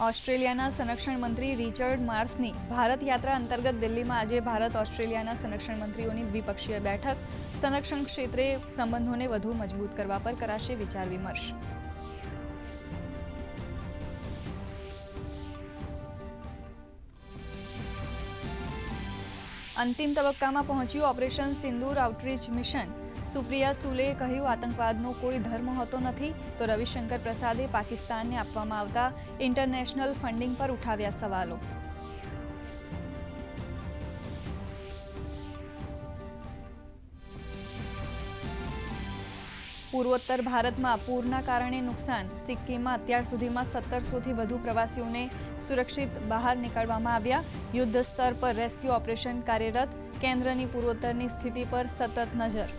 ઓસ્ટ્રેલિયાના સંરક્ષણ મંત્રી રિચર્ડ માર્સની ભારત યાત્રા અંતર્ગત દિલ્હીમાં આજે ભારત ઓસ્ટ્રેલિયાના સંરક્ષણ મંત્રીઓની દ્વિપક્ષીય બેઠક. સંરક્ષણ ક્ષેત્રે સંબંધોને વધુ મજબૂત કરવા પર કરાશે વિચાર વિમર્શ. અંતિમ તબક્કામાં પહોંચ્યું ઓપરેશન સિંદૂર આઉટરીચ મિશન. સુપ્રિયા સુલેએ કહ્યું, આતંકવાદનો કોઈ ધર્મ હોતો નથી. તો રવિશંકર પ્રસાદે પાકિસ્તાનને આપવામાં આવતા ઇન્ટરનેશનલ ફંડિંગ પર ઉઠાવ્યા સવાલો. પૂર્વોત્તર ભારતમાં પૂરના કારણે નુકસાન. સિક્કિમમાં અત્યાર સુધીમાં 1700થી વધુ પ્રવાસીઓને સુરક્ષિત બહાર નીકળવામાં આવ્યા. યુદ્ધ સ્તર પર રેસ્ક્યુ ઓપરેશન કાર્યરત. કેન્દ્રની પૂર્વોત્તરની સ્થિતિ પર સતત નજર.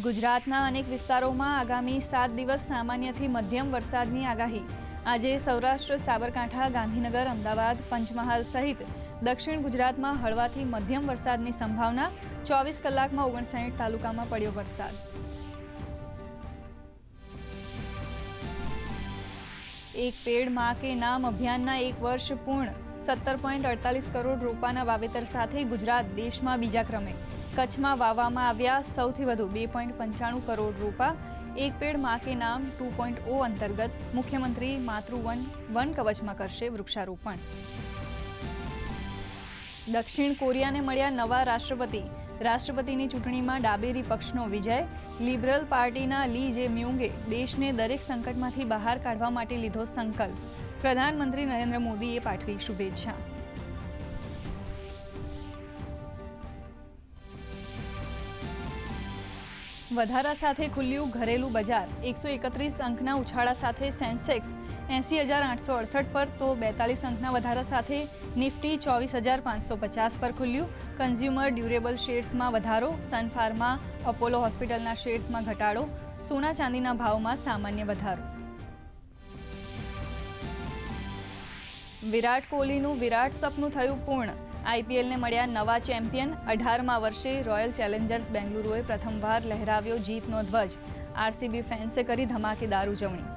ગુજરાતના અનેક વિસ્તારોમાં આગામી 7 દિવસ સામાન્યથી મધ્યમ વરસાદની આગાહી. આજે સૌરાષ્ટ્ર, સાબરકાંઠા, ગાંધીનગર, અમદાવાદ, પંચમહાલ સહિત દક્ષિણ ગુજરાતમાં હળવાથી મધ્યમ વરસાદની સંભાવના. 24 કલાકમાં 59 તાલુકામાં પડ્યો વરસાદ. એક પેડ માં કે નામ અભિયાનના 1 વર્ષ પૂર્ણ. 17.48 કરોડ રોપાના વાવેતર સાથે ગુજરાત દેશમાં બીજા ક્રમે. કચ્છમાં વાવવામાં આવ્યા સૌથી વધુ 2.95 કરોડ રોપા. એક પેડ માં કે નામ 2.0 અંતર્ગત મુખ્યમંત્રી માતૃવન વન કવચમાં કરશે વૃક્ષારોપણ. દક્ષિણ કોરિયાને મળ્યા નવા રાષ્ટ્રપતિ. રાષ્ટ્રપતિની ચૂંટણીમાં ડાબેરી પક્ષનો વિજય. લિબરલ પાર્ટીના લી જે મ્યુંગે દેશને દરેક સંકટમાંથી બહાર કાઢવા માટે લીધો સંકલ્પ. પ્રધાનમંત્રી નરેન્દ્ર મોદીએ પાઠવી શુભેચ્છા. વધારા સાથે ખુલ્યું ઘરેલું બજાર. 131 અંકના ઉછાળા સાથે સેન્સેક્સ 80,868 પર, તો 42 અંકના વધારા સાથે નિફ્ટી 24,550 પર ખુલ્યું. કન્ઝ્યુમર ડ્યુરેબલ શેર્સમાં વધારો. સન ફાર્મા, અપોલો હોસ્પિટલના શેર્સમાં ઘટાડો. સોના ચાંદીના ભાવમાં સામાન્ય વધારો. વિરાટ કોહલીનું વિરાટ સપનું થયું પૂર્ણ. આઈપીએલને મળ્યા નવા ચેમ્પિયન. 18મા વર્ષે રોયલ ચેલેન્જર્સ બેંગલુરુએ પ્રથમવાર લહેરાવ્યો જીતનો ધ્વજ. આરસીબી ફેન્સે કરી ધમાકેદાર ઉજવણી.